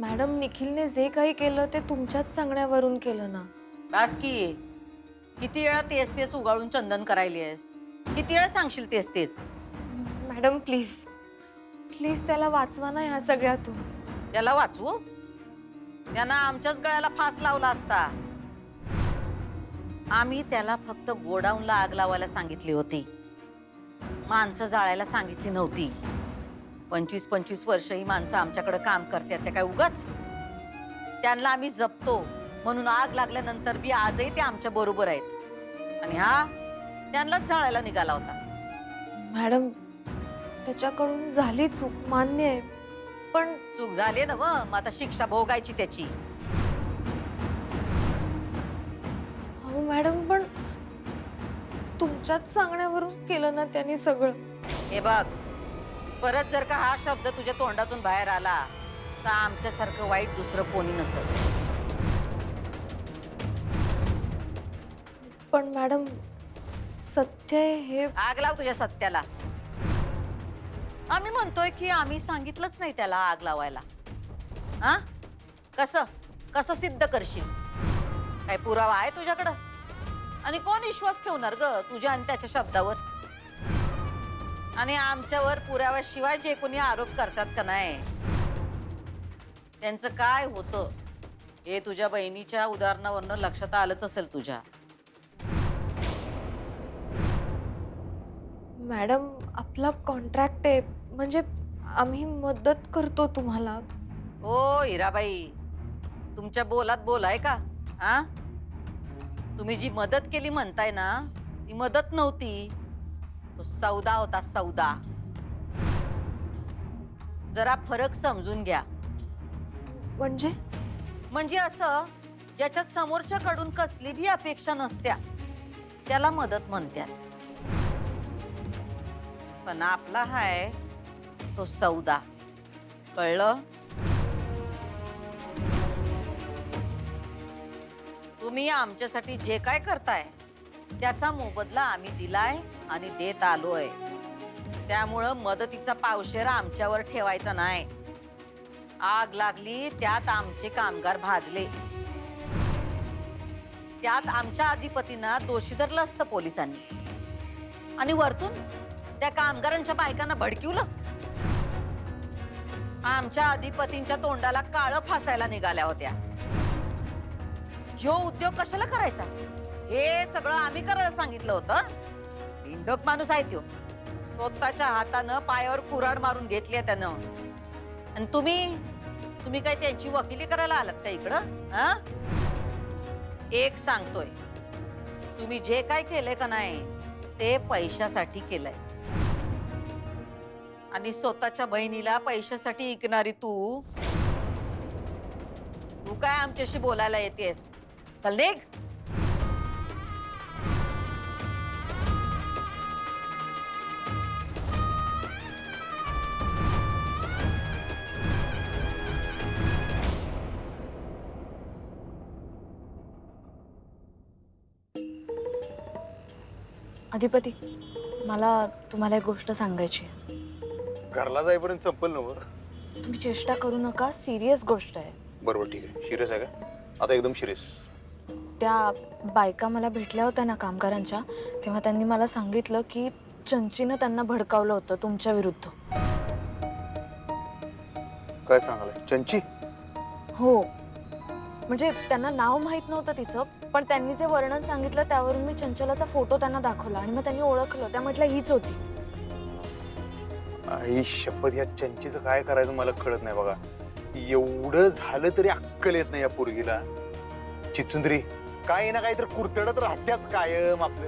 Madam, निखिलने जे काही केलं ते तुमच्याच सांगण्यावरून केलं ना. बास की. किती वेळा तेच तेच उगाळून चंदन करायलीस? किती वेळा सांगशील तेच तेच? मॅडम प्लीज, प्लीज त्याला वाचवा ना ह्या सगळ्यातून. त्याला वाचवू? त्यानं आमच्याच गळ्याला फास लावला असता. आम्ही त्याला फक्त गोडाऊनला आग लावायला सांगितली होती, माणसं जाळायला सांगितली नव्हती. 25-25 वर्ष ही माणसं आमच्याकडे काम करतात, ते काय उगाच? त्यांना आम्ही जपतो म्हणून आग लागल्यानंतर बी आजही ते आमच्या बरोबर आहेत. आणि हा त्यांनाच जाळायला निघाला होता. मॅडम, त्याच्याकडून झाली चूक, मान्य आहे, पण चूक झाली ना मग आता शिक्षा भोगायची त्याची. अहो मॅडम, पण तुमच्याच सांगण्यावरून केलं ना त्यांनी सगळं. हे बघ, परत जर का हा शब्द तुझ्या तोंडातून बाहेर आला तर आमच्यासारखं वाईट दुसरं कोणी नसेल. पण मॅडम, सत्य हे आग लाव तुझ्या सत्याला. आम्ही म्हणतोय की आम्ही सांगितलंच नाही त्याला आग लावायला. हा, कसं कसं सिद्ध करशील? काय पुरावा आहे तुझ्याकडं? आणि कोण विश्वास ठेवणार ग तुझ्या आणि त्याच्या शब्दावर? आणि आमच्यावर पुराव्याशिवाय जे कोणी आरोप करतात का नाही, त्यांचं काय होतं हे तुझ्या बहिणीच्या उदाहरणावरनं लक्षात आलंच असेल तुझ्या. मॅडम, आपला कॉन्ट्रॅक्ट आहे, म्हणजे आम्ही मदत करतो तुम्हाला. ओ हिराबाई, तुमच्या बोलात बोल आहे का? हा, तुम्ही जी मदत केली म्हणताय ना, ती मदत नव्हती, तो सौदा होता, सौदा. जरा फरक समजून घ्या. म्हणजे म्हणजे असं ज्याच्यात समोरच्याकडून कसली भी अपेक्षा नसत्या त्याला मदत म्हणतात. पण आपला हाय तो सौदा, कळलं? तुम्ही आमच्यासाठी जे काय करताय त्याचा मोबदला आम्ही दिलाय आणि देत आलोय. त्यामुळं मदतीचा पावशेर आमच्यावर ठेवायचा नाही. आग लागली त्यात आमचे कामगार भाजले, त्यात आमच्या अधिपतींना दोषी धरलं असतं पोलिसांनी, आणि वरतून त्या कामगारांच्या बायकांना भडकिवलं. आमच्या अधिपतींच्या तोंडाला काळं फासायला निघाल्या होत्या. ह्यो उद्योग कशाला करायचा हे सगळं आम्ही करायला सांगितलं होतं. बिनडोक माणूस आहे त्यो, स्वतःच्या हातानं पायावर कुऱ्हाड मारून घेतली त्यानं. आणि तुम्ही काय त्यांची वकिली करायला आलात का इकडं? हा, एक सांगतोय, तुम्ही जे काय केलंय का नाही ते पैशासाठी केलंय. आणि स्वतःच्या बहिणीला पैशासाठी ऐकणारी तू काय आमच्याशी बोलायला येतेस? चल निघ. अधिपती, मला तुम्हाला एक गोष्ट सांगायची आहे. घरला जाईपर्यंत संपल ना वर. तुम्ही चेष्टा करू नका, सिरियस गोष्ट आहे. बरोबर, ठीक आहे. सिरियस आहे का? आता एकदम सिरियस. त्या बायका मला भेटल्या होत्या ना कामगारांच्या, तेव्हा त्यांनी मला सांगितलं की चंचीनं त्यांना भडकावलं होतं तुमच्या विरुद्ध. काय सांगायला? चंची? हो, म्हणजे त्यांना नाव माहित नव्हतं तिचं, पण त्यांनी जे वर्णन सांगितलं त्यावरून मी चंचलाचा फोटो त्यांना दाखवला आणि मग त्यांनी ओळखलं. त्या म्हटल्या हीच होती. आई शपथ, या चंचीचं काय करायचं मला कळत नाही बघा. एवढं झालं तरी अक्कल येत नाही या पोरगीला. चिचुंद्री काय ना काय तर कुरतडत राहत्याच कायम आपलं.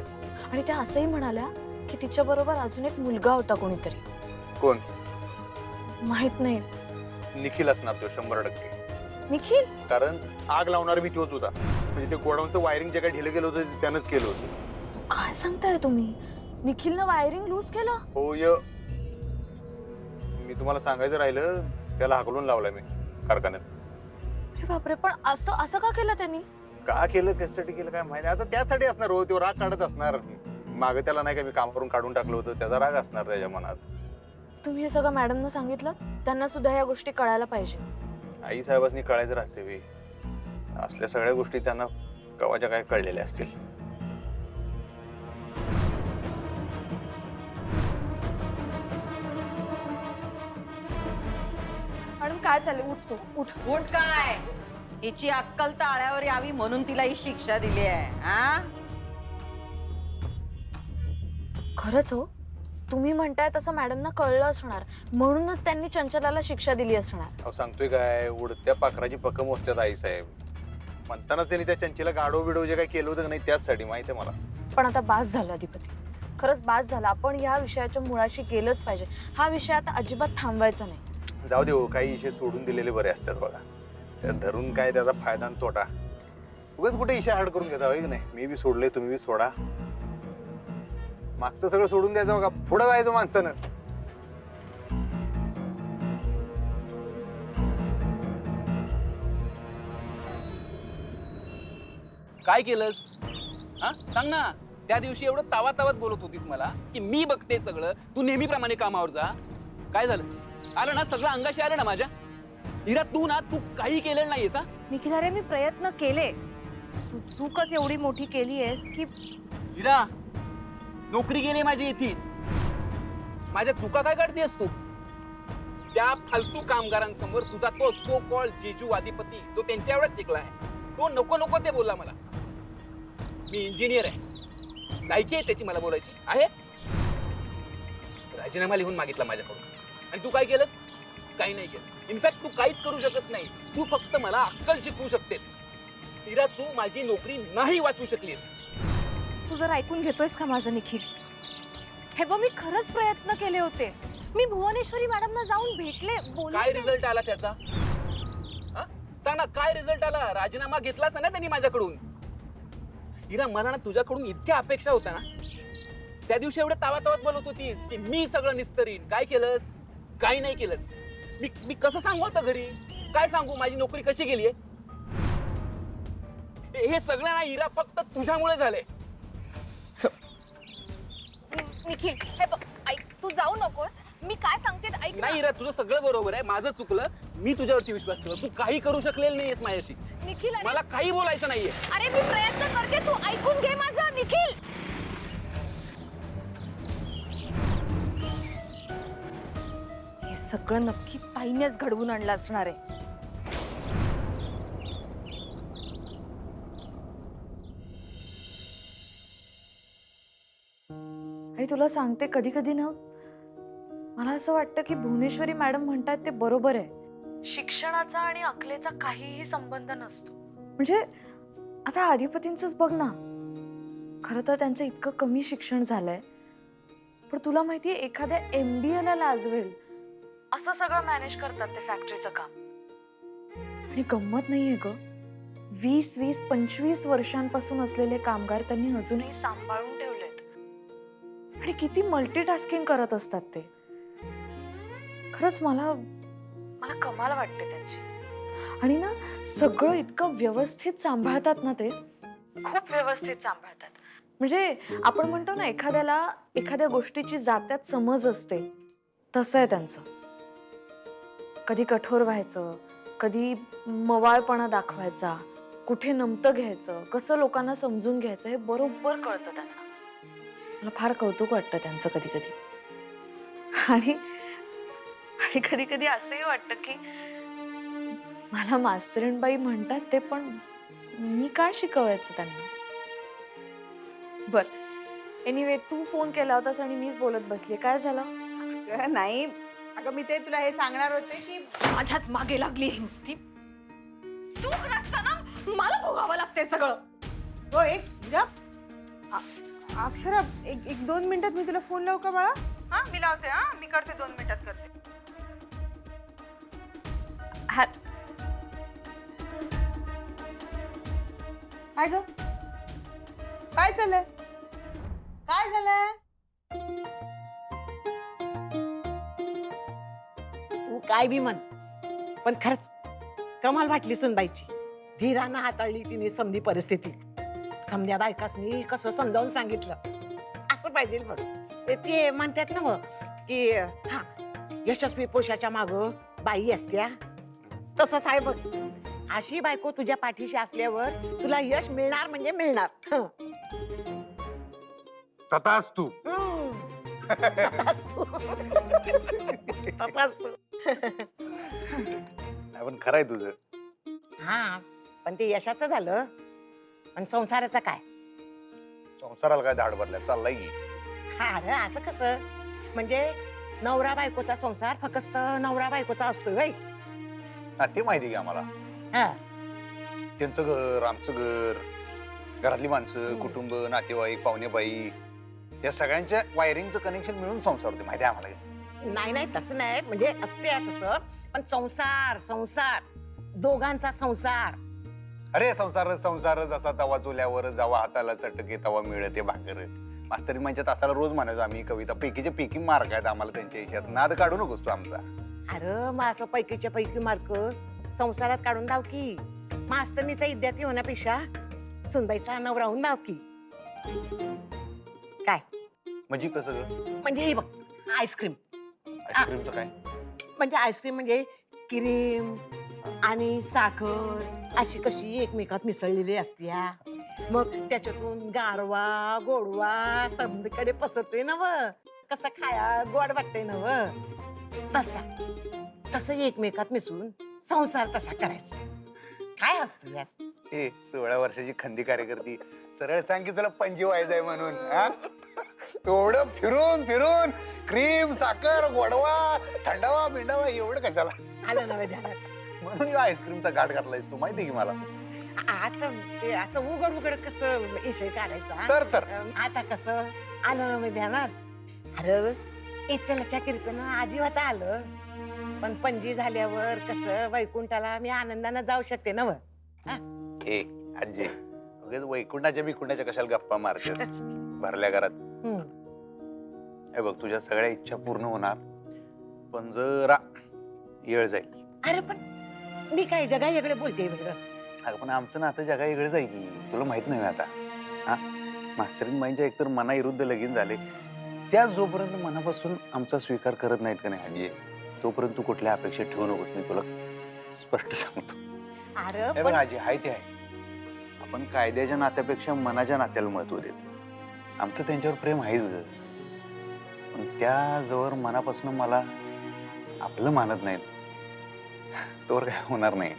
आणि त्या असंही म्हणाल्या की तिच्या बरोबर अजून एक मुलगा होता कोणीतरी. कोण? माहित नाही. निखिल असणार तो 100%. निखिल? कारण आग लावणार बी तोच होता. म्हणजे ते गोडाऊनचं वायरिंग जे काय ढिलं गेलं होतं ते त्यानंच केलं होतं. काय सांगताय तुम्ही? निखिलनं वायरिंग लूज केलं? हो, मी तुम्हाला सांगायचं राहिलं, त्याला हाकलून लावलाय मी कारखान्यात. अरे बापरे, पण असं का केलं त्यांनी? का केलं, कशासाठी केलं काय माहिती. आता त्यासाठी असणार हो, तो राग काढत असणार. मागे त्याला नाही का मी कामावरून काढून टाकलं होतं, त्याचा राग असणार त्याच्या मनात. तुम्ही हे सगळं मॅडमना सांगितलं? त्यांना सुद्धा या गोष्टी कळायला पाहिजे. आई साहेबांनी कळायचं राहते वे. असल्या सगळ्या गोष्टी त्यांना कवाच्या काय कळलेल्या असतील. मॅडम काय चाललंय? उठ तू, उठ. उठ काय, हिची अक्कल ताळ्यावर यावी म्हणून तिला ही शिक्षा दिली आहे. हा, खरंच हो, तुम्ही म्हणताय तसं मॅडमना कळलं असणार, म्हणूनच त्यांनी चंचलाला शिक्षा दिली असणार. अहो सांगतोय काय, उडत्या पाखराची पकम मोजतात आई साहेब. म्हणतानाच त्यांनी त्या चंचीला गाडो बिडो जे काय केलं होतं नाही त्याचसाठी माहिती आहे मला. पण आता बास झालं अधिपती, खरंच बास झाला. आपण या विषयाच्या मुळाशी गेलंच पाहिजे. हा विषय आता अजिबात थांबवायचा नाही. जाऊ दे हो, काही इशे सोडून दिलेले बरे असतात बघा. त्यात धरून काय त्याचा फायदा आणि तोटा. उगाच कुठे इशे हाड करून घेता होय की नाही. मी बी सोडले, तुम्ही बी सोडा. मागचं सगळं सोडून द्यायचं बघा, पुढे जायचं माणसानं. काय केलंस? हा सांग ना. त्या दिवशी एवढं तावातावात बोलत होतीस मला की मी बघते सगळं, तू नेहमीप्रमाणे कामावर जा. काय झालं? आलं ना सगळं अंगाशी आलं ना माझ्या. हिरा तू काही केलेलं नाहीयेस. हा निखिल, अरे मी प्रयत्न केले. तू चूकच एवढी मोठी केली आहेस की हिरा, नोकरी गेली माझी इथे. माझ्या चुका काय काढतेस तू? त्या फालतू कामगारांसमोर तुझा तो सो कॉल्ड जेजू अधिपती जो त्यांच्या एवढा शिकला आहे, तो नको नको ते बोलला मला. मी इंजिनियर आहे, लायकी आहे त्याची मला बोलायची आहे. राजीनामा लिहून मागितला माझ्याकडून, आणि तू काय केलंस? काही नाही केलं. इनफॅक्ट तू काहीच करू शकत नाही. तू फक्त मला अक्कल शिकवू शकतेस. हिरा, तू माझी नोकरी नाही वाचवू शकलीस. तू जर ऐकून घेतोयस का माझं निखिल? हे बघ, मी खरंच प्रयत्न केले होते. मी भुवनेश्वरी मॅडमना जाऊन भेटले, बोलले. काय रिझल्ट आला त्याचा? हा? सांग ना, काय रिझल्ट आला? राजीनामा घेतलाच ना त्यांनी माझ्याकडून. हिरा, मला ना तुझ्याकडून इतक्या अपेक्षा होत्या ना. त्या दिवशी एवढं तावातावात बोलत होतीस की मी सगळं निस्तरीन. काय केलंस? काही नाही केलंस. मी कसं सांगू आता घरी? काय सांगू माझी नोकरी कशी गेलीये? हे सगळं ना हिरा फक्त तुझ्यामुळे झालंय. निखिल, हे बघ, ऐक, तू जाऊ नकोस. मी काय सांगते ते ऐक ना. नाही हिरा, तुझं सगळं बरोबर आहे. माझं चुकलं. मी तुझ्यावरती विश्वास ठेवला. तू काही करू शकलेलं नाहीयेस माझ्याशी. निखिल, अरे मला काही बोलायचं नाहीये. अरे मी प्रयत्न करते, तू ऐकून घे माझं. निखिल, हे सगळं नक्की ताईनेच घडवून आणलं असणार आहे. आणि तुला सांगते, कधी कधी ना मला असं वाटतं की भुवनेश्वरी मॅडम म्हणतात ते बरोबर आहे. शिक्षणाचा आणि अकलेचा काहीही संबंध नसतो. म्हणजे आता अधिपतींचंच बघ ना. खरं तर त्यांचं इतकं कमी शिक्षण झालंय, पण तुला माहितीये एखाद्या MBA ला लाजवेल असं सगळं मॅनेज करतात ते फॅक्टरीचं काम. आणि गंमत नाहीये ग, 20-25 वर्षांपासून असलेले कामगार त्यांनी अजूनही सांभाळून ठेवलेत. आणि किती मल्टीटास्किंग करत असतात ते. खरंच मला कमाल वाटते त्यांची. आणि ना सगळं इतकं व्यवस्थित सांभाळतात ना ते, खूप व्यवस्थित सांभाळतात. म्हणजे आपण म्हणतो ना एखाद्याला एखाद्या गोष्टीची जात्यात समज असते, तसं आहे त्यांचं. कधी कठोर व्हायचं, कधी मवाळपणा दाखवायचा, कुठे नमतं घ्यायचं, कसं लोकांना समजून घ्यायचं, हे बरोबर कळतं त्यांना. मला फार कौतुक वाटतं त्यांचं कधी कधी. आणि कधी कधी असंही वाटतं की मला मास्तरीणबाई म्हणतात ते पण मी काय शिकवायचं त्यांना. बर, एनिवे, तू फोन केला होतास आणि मीच बोलत बसले. काय झालं? नाही अगं, मी ते तुला हे सांगणार होते की माझ्याच मागे लागली ही नुसती. चूक नसताना मला भोगावं लागते सगळं. हो, एक अक्षरा, एक 2 मिनिटात मी तुला फोन लावू का बाळा? हा, मी लावते. हा, मी करते, 2 मिनिटात करते. काय ग, काय झालंय? काय झालंय? तू काय बी म्हण, पण खरंच कमाल वाटली सुनबाईची. धीरानं हाताळली तिने समधी परिस्थिती. समध्या बायकासनी कसं समजावून सांगितलं. असं पाहिजे बघ. ते म्हणतात ना मग की हा, यशस्वी पुरुषाच्या माग बाई असत्या. तसंच आहे बघ. अशी बायको तुझ्या पाठीशी असल्यावर तुला यश मिळणार म्हणजे मिळणार. हं. तथाच तू. तथास्तु. पण खरंय तुझं. हा, पण ते यशाचं झालं, पण संसाराचं काय? संसाराला काय दाढ भरल्या चाललाय की. हा, अरे असं कसं? म्हणजे नवरा बायकोचा संसार फक्त नवरा बायकोचा असतोय व्हय? हा, ते माहिती की आम्हाला. हा. त्यांचं घर, आमचं घर, घरातली माणसं, हम्म. कुटुंब, नातेवाईक, पाहुणेबाई या सगळ्यांच्या वायरिंगचं कनेक्शन मिळून संसार होते, माहिती आहे आम्हाला. नाही नाही, तसं नाही, म्हणजे असते तसं, पण संसार संसार दोघांचा संसार. अरे संसार संसार जसा तवा चुल्यावर जावा हाताला चटके तवा मिळते भाकर. मास्तरी म्हणजे तासाला रोज म्हणायचो आम्ही कविता. पैकीचे पैकी मार्क आहेत आम्हाला त्यांच्या हिच्यात. नाद काढू नकोस तू आमचा. अरे मग असं पैकीच्या पैकी मार्क संसारात काढून दाव की. मास्तरणीचा विद्यार्थी होण्यापेक्षा सुनबाईचा नवरा होऊन दाव की. काय म्हणजे कसं ग? म्हणजे हे बघ, आईस्क्रीम. आईस्क्रीमचं काय? म्हणजे आईस्क्रीम म्हणजे क्रीम आणि साखर अशी कशी एकमेकात मिसळलेली असत्या. मग त्याच्यातून गारवा गोडवा सगळीकडे पसरते ना व. कसं खाया गोड वाटते ना व. तसं एकमेकात मिसळून संसार तसा करायचा. काय असतो यास? ए 16 वर्षाची खंदी कार्यकर्ती, सरळ सांग की तुला पणजी व्हायचंय म्हणून. हा, एवढं फिरून फिरून क्रीम साखर गोडवा थंडावा बिंडावा एवढं कशाला? आलं नव्हे ध्यानात. म्हणून या आईस्क्रीमचा घाट घातलायस तू, माहितीये की मला. आता ते असं उघड कसं विषय काढायचा. तर आता कसं आलं नव्हे ध्यानात. अरे इटलच्या कृपेनं आजीवात आलं, पण पणजी झाल्यावर कसं वैकुंठाला मी आनंदानं जाऊ शकते ना व. ए आजी, उगाच वैकुंठाच्या बिकुंठाच्या कशाला गप्पा मारतेस भरल्या घरात. हे बघ, तुझ्या सगळ्या इच्छा पूर्ण होणार, पण जरा येळ जाईल. अरे पण मी काय जगा इकडे बोलते वेगळं. अगं पण आमचं ना आता जगा वेगळं जाईल की, तुला माहित नाही आता. हा, मास्तरीन बाईंच्या एकतर मनाविरुद्ध लगीन झाले, त्या जोपर्यंत मनापासून आमचा स्वीकार करत नाहीत का नाही आजी, तोपर्यंत तू कुठल्या अपेक्षा ठेवू नकोस, मी तुला स्पष्ट सांगतो. अरे हे बघ पण आजी, हाय ते आहे. आपण कायद्याच्या नात्यापेक्षा मनाच्या नात्याला महत्व देतो. आमचं त्यांच्यावर प्रेम आहेच ग, पण त्या जवळ मनापासून मला आपलं मानत नाहीत, तोवर काय होणार नाही.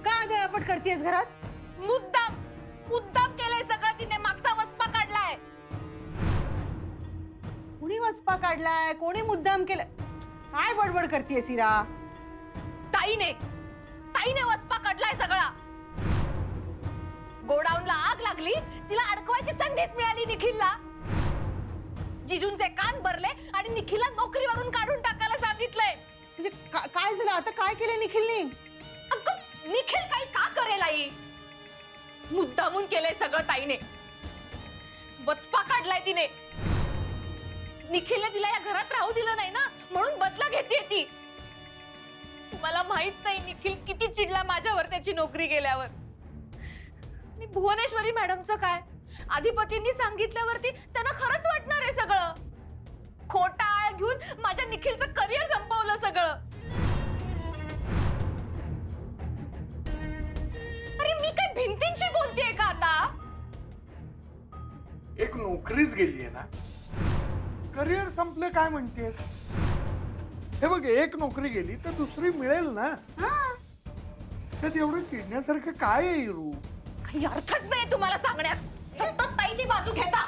का दळपट करतेस घरात? मुद्दाम मुद्दाम केलंय सगळं तिने. मागचा वचपा काढलाय. कुणी वचपा काढलाय? कोणी मुद्दाम केलं? काय बडबड करतेस हिरा? ताईने वचपा काढलाय सगळा. गोडाऊनला आग लागली, तिला अडकवायची संधीच मिळाली निखिलला. जिजूंचे कान भरले आणि निखिलला नोकरीवरून काढून टाकायला सांगितलंय. म्हणजे काय झालं आता? काय केलं निखिलने? अगं, निखिल काही का करेल आई? मुद्दामून केलंय सगळं ताईने. वचपा काढलाय तिने. निखिलने तिला या घरात राहू दिलं नाही ना, म्हणून बदला घेतेय ती. तुम्हाला माहित नाही निखिल किती चिडला माझ्यावर त्याची नोकरी गेल्यावर. आणि भुवनेश्वरी मॅडमचं काय? अधिपतींनी सांगितल्यावरती त्यांना खरंच वाटणार आहे सगळं. खोटा आळ घेऊन माझ्या निखिलचं करिअर संपवलं सगळं. अरे मी काय भिंतींशी बोलतेय का आता? एक नोकरीच गेलीये ना, करिअर संपलं काय म्हणतेस? हे बघ, एक नोकरी गेली तर दुसरी मिळेल ना. त्यात एवढं चिडण्यासारखं काय आहे रू? काही अर्थच नाही तुम्हाला सांगण्यात. सतत ताईची बाजू घेता.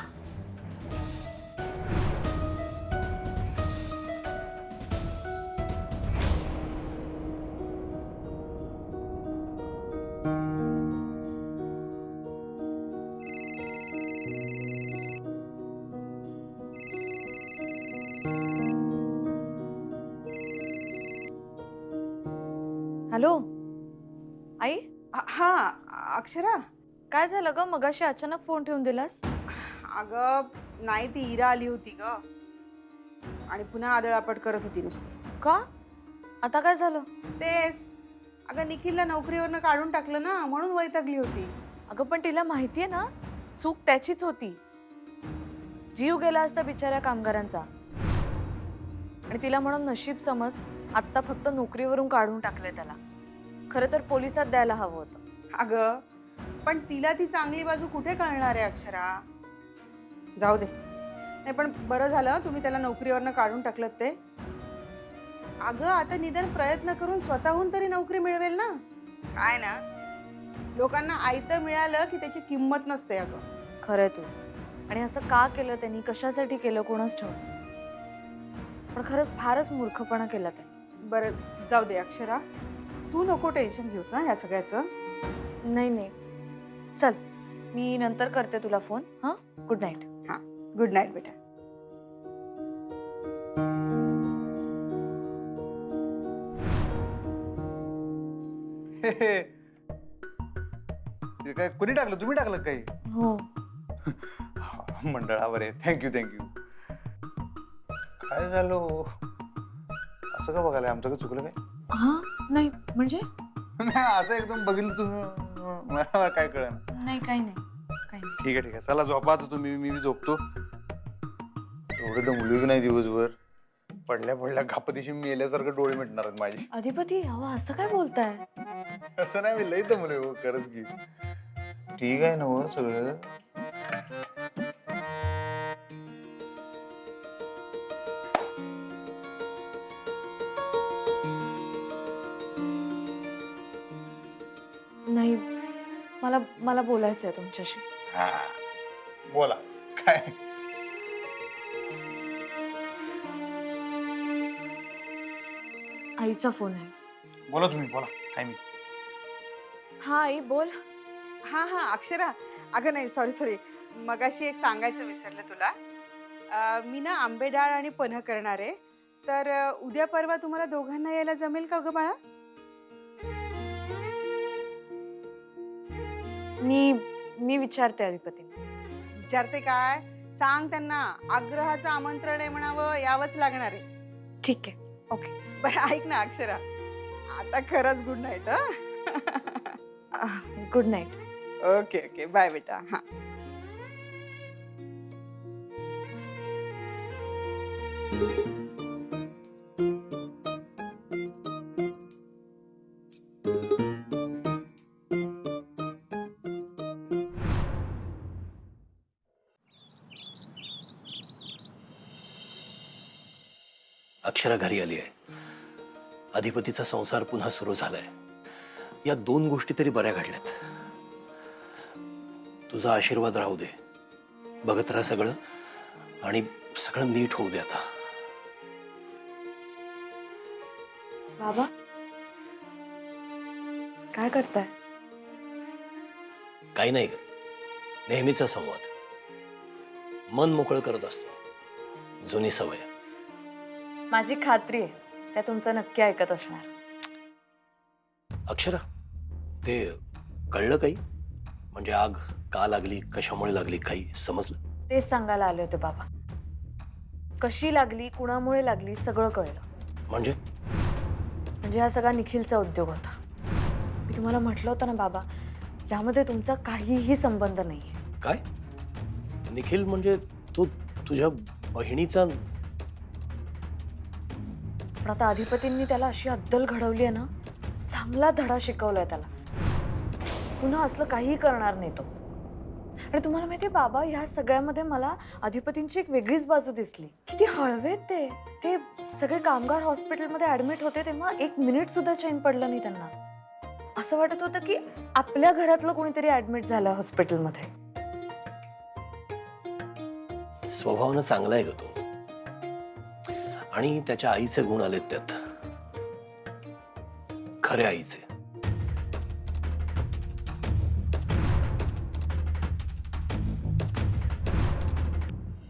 हॅलो आई, हा अक्षरा, काय झालं ग? मगाशी अचानक फोन ठेवून दिलास? अगं नाही, ती इरा आली होती ग आणि पुन्हा आदळापट करत होती नुसती. का? आता काय झालं? तेच, अगं निखिलला नोकरीवरनं काढून टाकलं ना, म्हणून वैतागली होती. अगं पण तिला माहितीये ना, चूक त्याचीच होती. जीव गेला असता बिचाऱ्या कामगारांचा. आणि तिला म्हणून नशीब समज आत्ता फक्त नोकरीवरून काढून टाकले त्याला. खरं तर पोलिसात द्यायला हवं होतं. अगं पण तिला ती चांगली बाजू कुठे कळणार आहे अक्षरा. जाऊ दे. नाही पण बरं झालं तुम्ही त्याला नोकरीवरनं काढून टाकलं ते. अगं आता निदान प्रयत्न करून स्वतःहून तरी नोकरी मिळवेल ना. काय ना, लोकांना आयतं मिळालं की त्याची किंमत नसते अगं. खरंय तुझं. आणि असं का केलं त्यांनी, कशासाठी केलं कोणाच ठाऊक. पण खरंच फारच मूर्खपणा केला त्यांनी. बरं जाऊ दे अक्षरा, तू नको टेन्शन घेऊस हा ह्या सगळ्याचं. नाही नाही, चल मी नंतर करते तुला फोन. हां, गुड नाईट. गुड नाईट बेटा. ते काय कोणी टाकलं, तुम्ही टाकलं काही? हो. मंडळावर आहे. Thank you thank you. काय झालं हो? असं का बघायला, आमचं का चुकलं काय? हां, नाही म्हणजे नाही असं एकदम बघितलं तुम्ही, मला काय कळलं. नाही, काही नाही, काही नाही. ठीक आहे ठीक आहे, चला झोपा आता तुम्ही, मी झोपतो. एवढं दमलोय की नाही दिवसभर. पडल्या पडल्या घापतीशी मेल्यासारखं डोळे मिटणार आहेत माझे. अधिपती, अहो असं काय बोलताय? असं नाही, मी लई दमलोय हो खरंच की. ठीक आहे ना हो सगळं. नाही, मला मला बोलायचंय तुमच्याशी. हा बोला काय. आईचा फोन आहे. बोला तुम्ही, बोला काय. मी हा आई बोल. हा हा अक्षरा, अगं नाही सॉरी मगाशी एक सांगायचं विसरलं तुला. मी ना आंबे डाळ आणि पन्ह करणार आहे. तर उद्या परवा तुम्हाला दोघांना यायला जमेल का गं बाळा? मी विचारते अधिपती. विचारते काय, सांग त्यांना आग्रहाचं आमंत्रण आहे म्हणावं, यावंच लागणार आहे. ठीक आहे, ओके. बरं ऐक ना अक्षरा, आता खरंच good night. Good night. Okay okay, bye बेटा. हा अक्षरा घरी आली आहे. अधिपतीचा संसार पुन्हा सुरू झालाय. या 2 गोष्टी तरी बऱ्या घडल्यात. तुझा आशीर्वाद राहू दे. बघत राहा सगळं, आणि सगळं नीट होऊ दे आता. बाबा काय करताय? काही नाही ग, नेहमीचा संवाद. मन मोकळं करत असतो. जुनी सवय. माझी खात्री आहे त्या तुमचं नक्की ऐकत असणार. अक्षरा, ते कळलं काही? म्हणजे आग का लागली, कशामुळे लागली, काही समजलं? तेच सांगायला आले होते बाबा. कशी लागली, कुणामुळे लागली, सगळं कळलं. म्हणजे हा सगळा निखिलचा उद्योग होता. मी तुम्हाला म्हटलं होतं ना बाबा, यामध्ये तुमचा काहीही संबंध नाहीये. काय? निखिल म्हणजे तो तुझ्या बहिणीचा? पण आता अधिपतींनी त्याला अशी अद्दल घडवली आहे ना, चांगला धडा शिकवलाय त्याला. पुन्हा असलं काहीही करणार नाही तो. आणि तुम्हाला माहितीये बाबा, ह्या सगळ्यामध्ये मला अधिपतींची एक वेगळीच बाजू दिसली. किती हळवेत ते सगळे कामगार हॉस्पिटलमध्ये ऍडमिट होते तेव्हा 1 मिनिट सुद्धा चैन पडलं नाही त्यांना. असं वाटत होतं की आपल्या घरातलं कोणीतरी ऍडमिट झालं हॉस्पिटलमध्ये. स्वभावानं चांगला आहे ग तो. आणि त्याच्या आईचे गुण आलेत त्यात, खऱ्या आईचे.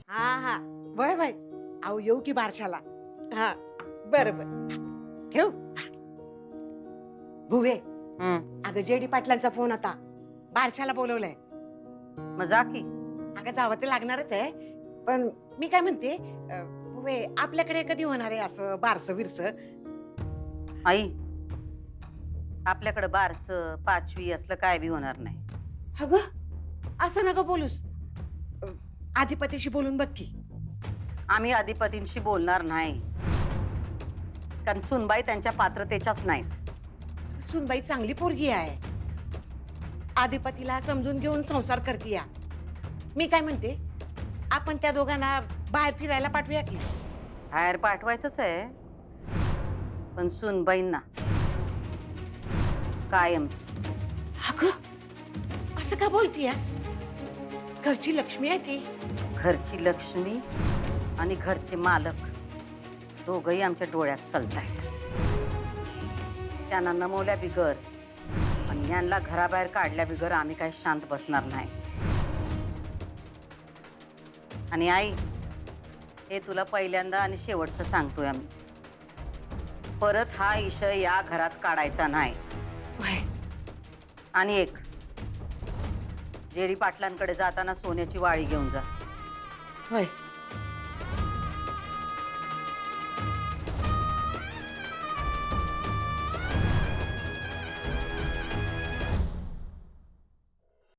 हा हा, वय वय. अहो येऊ की बारशाला. हा बरं बरं, ठेव. भुवे, अगं जेडी पाटलांचा फोन आता. बारशाला बोलवलंय. मग जा की. अगं जावं ते लागणारच आहे. पण मी काय म्हणते, भुवे आपल्याकडे कधी होणार आहे असं बारसं बिरसं? आई, आपल्याकडे बारस 5वी असलं काय बी होणार नाही. अगं असं नका बोलूस. अधिपतीशी बोलून बघ की. आम्ही अधिपतींशी बोलणार नाही, कारण सुनबाई त्यांच्या पात्रतेच्याच नाहीत. सुनबाई चांगली पोरगी आहे, अधिपतीला समजून घेऊन संसार करते या. मी काय म्हणते, आपण त्या दोघांना बाहेर फिरायला पाठवूया की. बाहेर पाठवायचंच आहे, पण सुनबाईंना कायमच. अगं असं का बोलतीयस? घरची लक्ष्मी आहे ती. घरची लक्ष्मी आणि घरचे मालक दोघही आमच्या डोळ्यात सलतायत. त्यांना नमवल्या बिगर आणि यांना घराबाहेर काढल्या बिगर आम्ही काही शांत बसणार नाही. आणि आई, हे तुला पहिल्यांदा आणि शेवटचं सांगतोय आम्ही, परत हा विषय या घरात काढायचा नाही. होय. आणि एक, जेरी पाटलांकडे जाताना सोन्याची वाळी घेऊन जा. होय.